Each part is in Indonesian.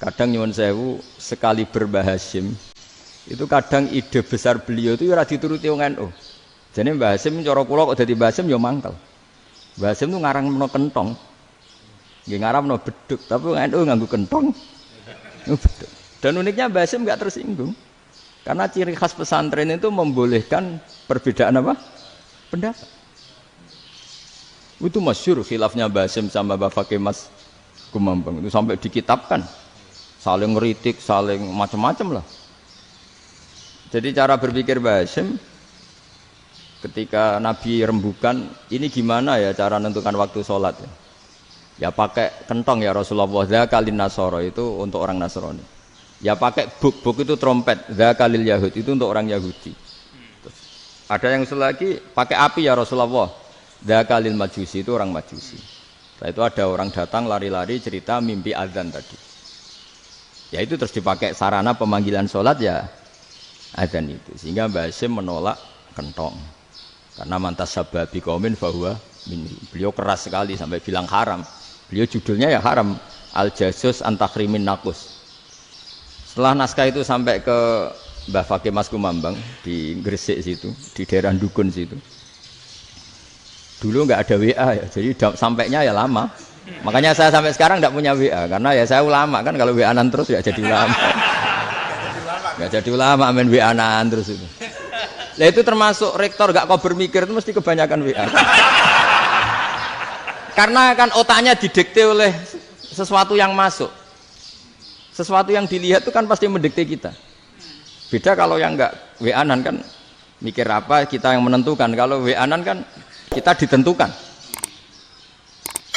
Kadang nyuwun sewu sekali berbahasim itu kadang ide besar beliau itu ora dituruti wong NU. Jane Mbah Hasim cara kula kok dadi Mbah Hasim ya mangkel. Mbah Hasim itu ngarangno kentong. Nggih ngaramno beduk, tapi wong NU nganggo kentong. Beduk. Dan uniknya Mbah Hasim enggak tersinggung. Karena ciri khas pesantren itu membolehkan perbedaan apa? Pendapat. Itu masyhur khilafnya Mbah Hasim sama Mbah Fakih Mas Kumambang itu sampai dikitabkan. Saling ngeritik, saling macam-macam lah. Jadi cara berpikir Mbah Hasim ketika Nabi rembukan, ini gimana ya cara menentukan waktu sholat ya? Ya pakai kentong ya Rasulullah, dzakalin nasara itu untuk orang Nasrani. Ya pakai buk itu trompet, dzakalil Yahud itu untuk orang Yahudi. Terus, ada yang lagi pakai api ya Rasulullah, dzakalil Majusi itu orang Majusi. Setelah itu ada orang datang lari-lari cerita mimpi azan tadi. Ya itu terus dipakai sarana pemanggilan sholat ya azan itu. Sehingga Mbah Hasim menolak kentong. Karena mantas sababi qaumin fahuwa minni. Beliau keras sekali sampai bilang haram. Beliau judulnya ya haram. Al-Jasus Antakhrimin Nakus. Setelah naskah itu sampai ke Mbah Fakih Mas Kumambang di Gresik situ, di daerah Dukun situ. Dulu nggak ada WA ya, jadi sampainya ya lama. Makanya saya sampai sekarang nggak punya WA karena ya saya ulama kan, kalau WA-an terus ya jadi ulama. Nggak jadi ulama main WA-an terus itu. Lah itu termasuk rektor gak kau bermikir itu mesti kebanyakan WA. Karena kan otaknya didikte oleh sesuatu yang masuk. Sesuatu yang dilihat itu kan pasti mendikte kita. Beda kalau yang enggak WA-an kan mikir apa kita yang menentukan. Kalau WA-an kan kita ditentukan.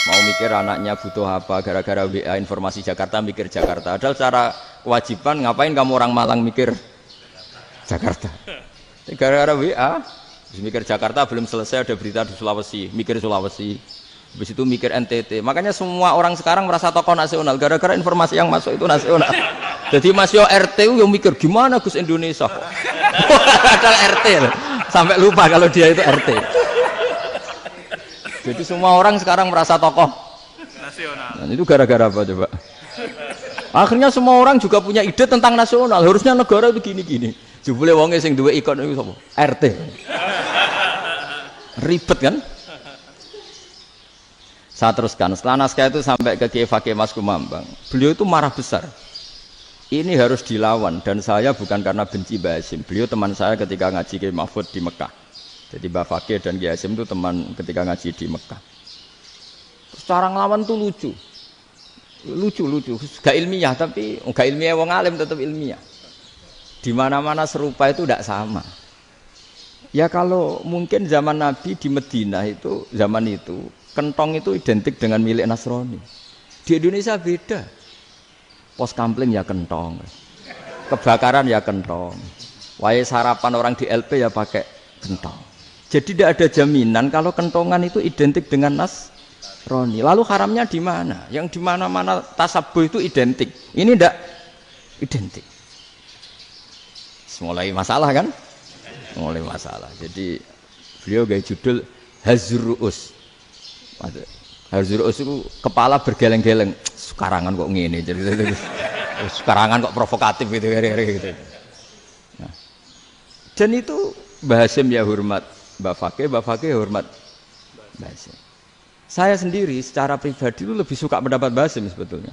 Mau mikir anaknya butuh apa gara-gara WA informasi Jakarta mikir Jakarta. Padahal secara kewajiban ngapain kamu orang Malang mikir Jakarta? Gara-gara WA, mikir Jakarta belum selesai ada berita di Sulawesi, mikir Sulawesi, habis itu mikir NTT. Makanya semua orang sekarang merasa tokoh nasional gara-gara informasi yang masuk itu nasional. Jadi Mas Yo RT yang mikir gimana Gus Indonesia kok? Ada RT loh. Sampai lupa kalau dia itu RT. Jadi semua orang sekarang merasa tokoh nasional. Dan itu gara-gara apa coba? Akhirnya semua orang juga punya ide tentang nasional. Harusnya negara itu gini-gini. Jebule wonge sing duwe ikon iku sapa? RT. Ribet kan? Saya teruskan. Setelah naskah itu sampai ke Kiai Fakih Mas Kumambang. Beliau itu marah besar. Ini harus dilawan dan saya bukan karena benci Mbah Hasim. Beliau teman saya ketika ngaji Kiai Mahfud di Mekah. Jadi Mbah Fakih dan Kiai Hasim itu teman ketika ngaji di Mekah. Secara ngelawan tuh lucu. Lucu. Gak ilmiah tapi gak ilmiah wong alim tetap ilmiah. Di mana-mana serupa itu tidak sama. Ya kalau mungkin zaman Nabi di Madinah itu zaman itu kentong itu identik dengan milik Nasrani. Di Indonesia beda. Pos kampling ya kentong, kebakaran ya kentong, wae sarapan orang di LP ya pakai kentong. Jadi tidak ada jaminan kalau kentongan itu identik dengan Nasrani. Lalu haramnya di mana? Yang di mana-mana tasabuh itu identik. Ini tidak identik. Mulai masalah kan? Mulai masalah. Jadi beliau gaya judul Hazruus. Hazruus itu kepala bergeleng-geleng. Sekarangan kok ngene. Jadi sekarangan kok provokatif gitu. Nah. Dan itu Mbah Hasim ya hormat Mbah Fakih ya hormat Mbah Hasim. Saya sendiri secara pribadi itu lebih suka pendapat Mbah Hasim sebetulnya.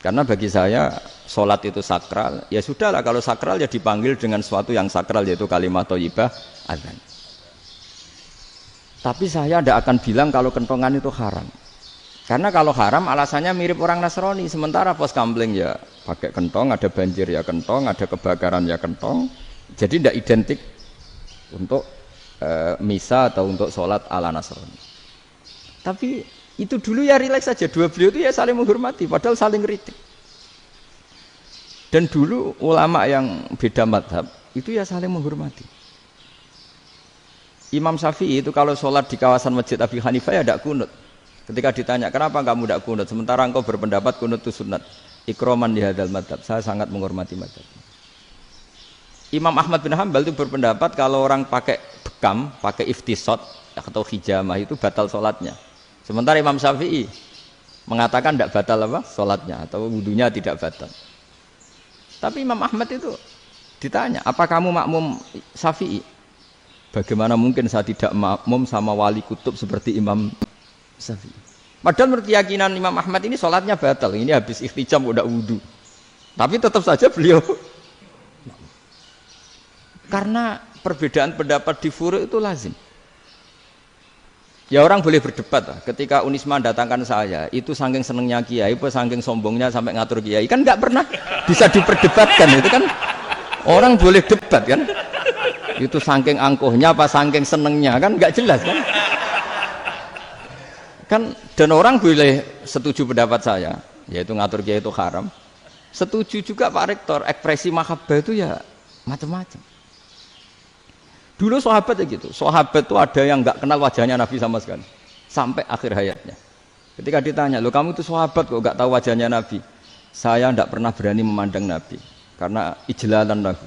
Karena bagi saya sholat itu sakral, ya sudahlah kalau sakral ya dipanggil dengan sesuatu yang sakral yaitu kalimat thayyibah adzan. Tapi saya tidak akan bilang kalau kentongan itu haram. Karena kalau haram alasannya mirip orang Nasrani. Sementara pos kampling ya pakai kentong, ada banjir ya kentong, ada kebakaran ya kentong. Jadi tidak identik untuk misa atau untuk sholat ala Nasrani. Tapi itu dulu ya rileks saja, dua beliau itu ya saling menghormati padahal saling kritik. Dan dulu ulama yang beda madhab itu ya saling menghormati. Imam Syafi'i itu kalau sholat di kawasan Masjid Abi Hanifah ya tidak kunut. Ketika ditanya kenapa kamu tidak kunut sementara engkau berpendapat kunut itu sunat, ikroman di hadal madhab, saya sangat menghormati madhab. Imam Ahmad bin Hanbal itu berpendapat kalau orang pakai bekam, pakai iftisot atau hijamah itu batal sholatnya. Sementara Imam Syafi'i mengatakan tidak batal apa sholatnya atau wudunya tidak batal. Tapi Imam Ahmad itu ditanya, apa kamu makmum Syafi'i? Bagaimana mungkin saya tidak makmum sama wali kutub seperti Imam Syafi'i? Padahal menurut keyakinan Imam Ahmad ini sholatnya batal. Ini habis ikhtijam udah wudu. Tapi tetap saja beliau. Karena perbedaan pendapat di furu' itu lazim. Ya orang boleh berdebat lah. Ketika Unisma datangkan saya, itu saking senengnya kiai, apa saking sombongnya sampai ngatur kiai, kan nggak pernah bisa diperdebatkan. Itu kan orang boleh debat kan? Itu saking angkuhnya apa saking senengnya kan nggak jelas kan? Kan dan orang boleh setuju pendapat saya, yaitu ngatur kiai itu haram. Setuju juga Pak Rektor, ekspresi mahabbah itu ya macam-macam. Dulu sahabat ya gitu, sahabat itu ada yang nggak kenal wajahnya Nabi sama sekali sampai akhir hayatnya. Ketika ditanya, lo kamu itu sahabat kok nggak tahu wajahnya Nabi? Saya tidak pernah berani memandang Nabi karena ijlalan Nabi,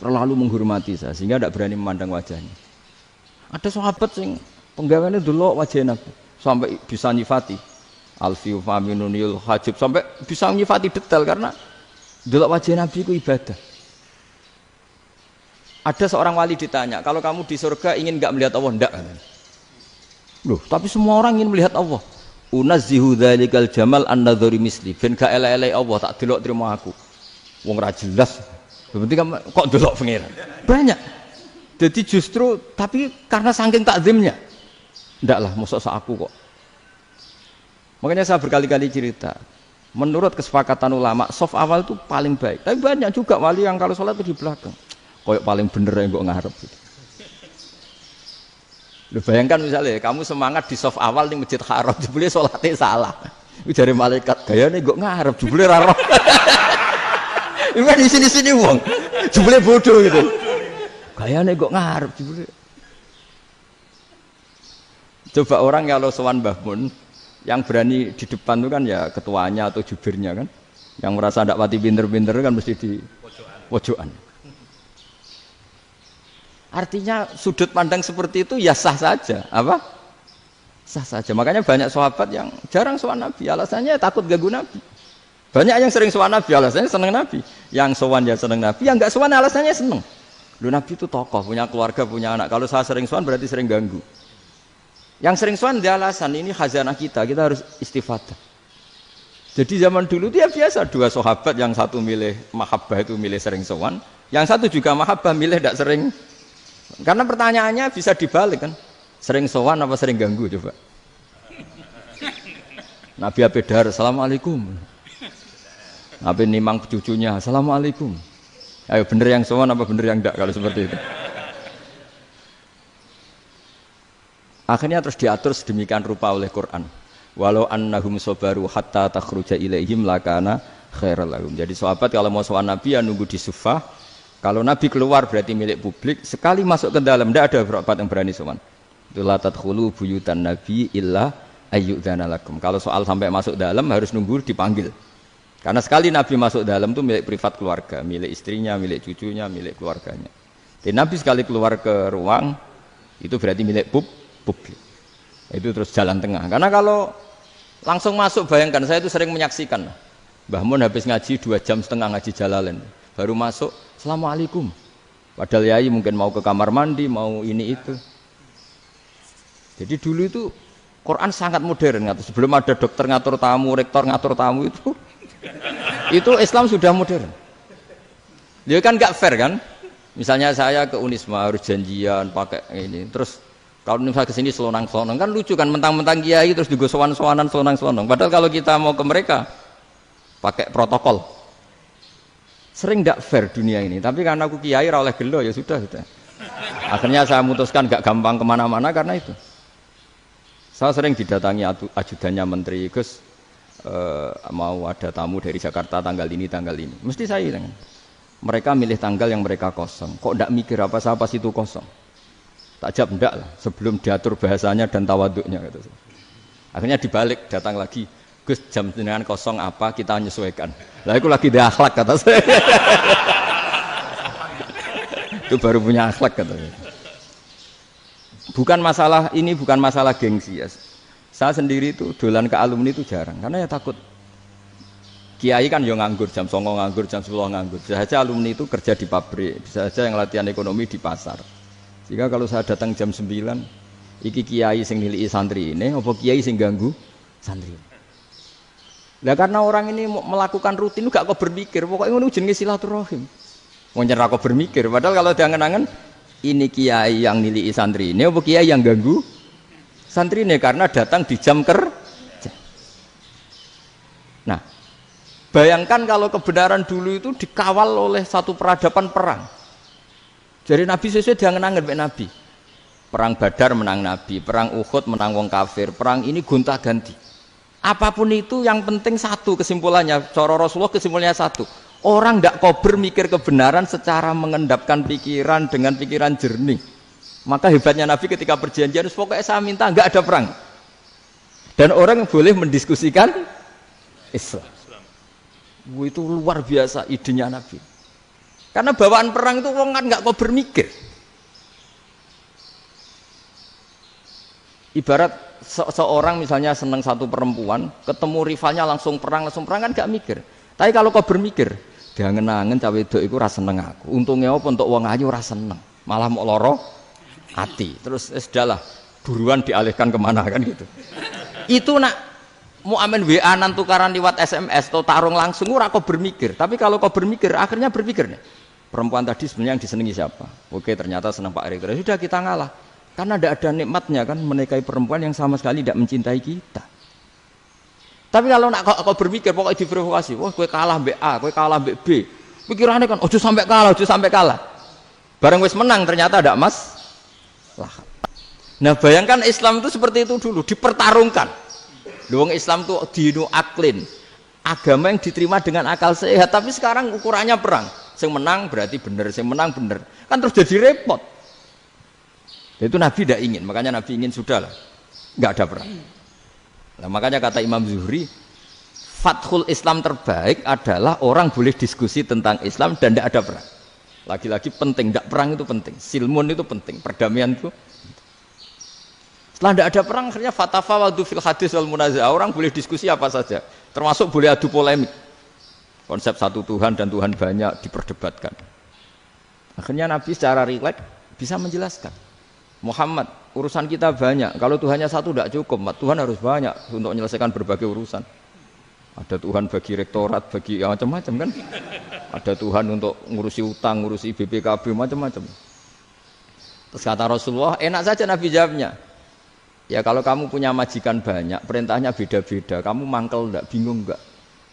terlalu menghormati saya sehingga tidak berani memandang wajahnya. Ada sahabat yang penggawaannya dulu wajah Nabi sampai bisa nyifati Alfiu Faminunil Hajib sampai bisa nyifati detail karena dulu wajah Nabi itu ibadah. Ada seorang wali ditanya, kalau kamu di surga ingin nggak melihat Allah? Enggak. Loh, tapi semua orang ingin melihat Allah. Unazzihu dzalikal jamal an-nadzari misli. Ben gak elek-elek Allah tak delok terima aku. Wong ra jelas. Berarti kok delok pengiran. Banyak. Jadi justru tapi karena saking takzimnya. Enggak lah, mosok sak aku kok. Makanya saya berkali-kali cerita. Menurut kesepakatan ulama, soft awal itu paling baik. Tapi banyak juga wali yang kalau sholat itu di belakang. Koyok paling bener yang kok ngarep gitu. Lu bayangkan misalnya kamu semangat di soft awal di masjid haram, jebule sholatnya salah. Itu dari malaikat gayane kok ngarep, jebule ra roh. Iku di sini-sini wong. Jebule bodoh gitu. Gayane kok ngarep jebule. Coba orang kalau sowan Mbah Mun yang berani di depan itu kan ya ketuanya atau jubirnya kan. Yang merasa ndak pati pinter-pinter kan mesti di pojokan. Artinya sudut pandang seperti itu ya sah saja, apa? Sah saja. Makanya banyak sahabat yang jarang sowan Nabi, alasannya takut ganggu Nabi. Banyak yang sering sowan Nabi, alasannya seneng Nabi. Yang sowan ya seneng Nabi, yang enggak sowan alasannya seneng. Lu Nabi itu tokoh, punya keluarga, punya anak. Kalau saya sering sowan berarti sering ganggu. Yang sering sowan dia alasan ini khazanah kita harus istifadah. Jadi zaman dulu dia biasa dua sahabat, yang satu milih mahabbah itu milih sering sowan, yang satu juga mahabbah milih tidak sering. Karena pertanyaannya bisa dibalik kan, sering sowan apa sering ganggu coba. Nabi Abedar, assalamualaikum. Nabi nimang cucunya, assalamualaikum. Ayo bener yang sowan apa bener yang enggak kalau seperti itu. Akhirnya terus diatur sedemikian rupa oleh Quran. Walau annahum sabaru hatta takhruja ilaihim lakana khairal lahum. Jadi sahabat kalau mau sowan Nabi ya nunggu di sufah. Kalau Nabi keluar berarti milik publik. Sekali masuk ke dalam tidak ada sahabat yang berani sowan. La tadkhulu buyutan Nabi illa ayyudzana lakum. Kalau soal sampai masuk dalam harus nunggu dipanggil. Karena sekali Nabi masuk dalam itu milik privat keluarga, milik istrinya, milik cucunya, milik keluarganya. Dan Nabi sekali keluar ke ruang itu berarti milik publik. Itu terus jalan tengah. Karena kalau langsung masuk, bayangkan saya itu sering menyaksikan. Mbah Mun habis ngaji 2,5 jam ngaji Jalalain. Baru masuk, assalamualaikum. Padahal yai mungkin mau ke kamar mandi, mau ini itu. Jadi dulu itu Quran sangat modern. Sebelum ada dokter ngatur tamu, rektor ngatur tamu itu Islam sudah modern. Dia kan nggak fair kan? Misalnya saya ke Unisma harus janjian pakai ini. Terus kalau misalnya kesini selonang-selonang kan lucu kan, mentang-mentang kiai terus juga sowan-sowanan selonang-selonang. Padahal kalau kita mau ke mereka pakai protokol. Sering tidak fair dunia ini, tapi karena aku kiai ra oleh gelo ya sudah. Akhirnya saya memutuskan gak gampang kemana-mana karena itu. Saya sering didatangi ajudannya menteri, Gus mau ada tamu dari Jakarta tanggal ini, mesti saya bilang, mereka milih tanggal yang mereka kosong. Kok tidak mikir apa pas itu kosong? Tak jawab enggak lah, sebelum diatur bahasanya dan tawaduknya gitu. Akhirnya dibalik, datang lagi, Gus jam jenengan kosong apa kita menyesuaikan. Lah aku lagi di akhlak kata saya. Itu baru punya akhlak katanya. Bukan masalah ini, bukan masalah gengsi ya. Saya sendiri itu dolan ke alumni itu jarang karena ya takut. Kiai kan yang nganggur jam 9 nganggur jam 10 nganggur. Bisa saja alumni itu kerja di pabrik, bisa saja yang latihan ekonomi di pasar. Jika kalau saya datang jam 9, iki kiai sing nilai santri ini, apa kiai sing ganggu santri. Nah karena orang ini melakukan rutin itu gak kok berpikir, pokoknya ngono jenenge silaturahim. Wong ora kok berpikir, padahal kalau diangen-angen ini kiai yang nilai santri ini, apa kiai yang ganggu santri ini karena datang di jam kerja. Nah, bayangkan kalau kebenaran dulu itu dikawal oleh satu peradaban perang. Jadi Nabi sesuai diangen-angen Pak Nabi. Perang Badar menang Nabi, perang Uhud menang wong kafir, perang ini gonta-ganti. Apapun itu yang penting satu kesimpulannya, cara Rasulullah kesimpulannya satu. Orang tidak kober mikir kebenaran secara mengendapkan pikiran dengan pikiran jernih. Maka hebatnya Nabi ketika perjanjian, pokoknya saya minta nggak ada perang. Dan orang boleh mendiskusikan Islam. Itu luar biasa idenya Nabi. Karena bawaan perang itu orang kan nggak kok bermikir. Ibarat seorang misalnya senang satu perempuan, ketemu rivalnya langsung perang kan nggak mikir. Tapi kalau kau bermikir, dia ngenangen cawe itu rasa seneng aku. Untungnya apa untuk uang ayu rasa seneng, malah mau loro hati. Terus sudahlah buruan dialihkan kemana kan gitu. Itu nak mau amen WA-an tukaran lewat SMS atau tarung langsung ora kok bermikir. Tapi kalau kau bermikir, akhirnya berpikir nih. Perempuan tadi sebenarnya yang disenangi siapa? Oke, ternyata senang Pak Erick. Sudah kita ngalah. Karena tidak ada nikmatnya kan menikahi perempuan yang sama sekali tidak mencintai kita. Tapi kalau nak kau berpikir pokoknya diprovokasi, wah kowe kalah mbek A, kowe kalah mbek B. Pikirannya kan ojo sampai kalah. Bareng wis menang ternyata ada lah. Nah, bayangkan Islam itu seperti itu dulu, dipertarungkan. Wong Islam itu dinu aklin, agama yang diterima dengan akal sehat, tapi sekarang ukurannya perang. Yang menang berarti benar, yang menang benar. Kan terus jadi repot. Itu Nabi tidak ingin, makanya Nabi ingin sudahlah, nggak ada perang. Nah, makanya kata Imam Zuhri, fathul Islam terbaik adalah orang boleh diskusi tentang Islam dan tidak ada perang. Lagi-lagi penting, tidak perang itu penting, silmun itu penting, perdamaian itu. Setelah tidak ada perang, akhirnya fatafawadu fil hadis wal munaza'ah, orang boleh diskusi apa saja, termasuk boleh adu polemik. Konsep satu Tuhan dan Tuhan banyak diperdebatkan. Akhirnya Nabi secara rileks bisa menjelaskan, Muhammad, urusan kita banyak, kalau Tuhannya satu tidak cukup, Tuhan harus banyak untuk menyelesaikan berbagai urusan. Ada Tuhan bagi rektorat, bagi ya, macam-macam kan. Ada Tuhan untuk ngurusi utang, ngurusi BPKB, macam-macam. Terus kata Rasulullah, enak saja Nabi jawabnya. Ya kalau kamu punya majikan banyak, perintahnya beda-beda, kamu mangkel enggak, bingung enggak?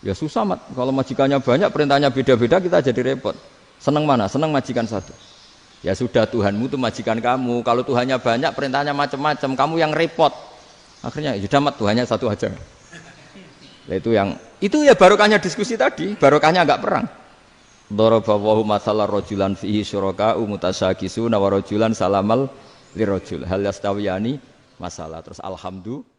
Ya susah mat, kalau majikannya banyak, perintahnya beda-beda, kita jadi repot. Senang mana? Senang majikan satu. Ya sudah, Tuhanmu itu majikan kamu, kalau Tuhannya banyak, perintahnya macam-macam, kamu yang repot. Akhirnya ya sudah mat, Tuhannya satu aja. Nah, itu ya barokahnya diskusi tadi, barokahnya enggak perang. Daraballahu mathalan rajulan fihi syuraka'u mutasyakisuna wa rajulan salamal lirajul hal yastawiyani masalah. Terus alhamdulillah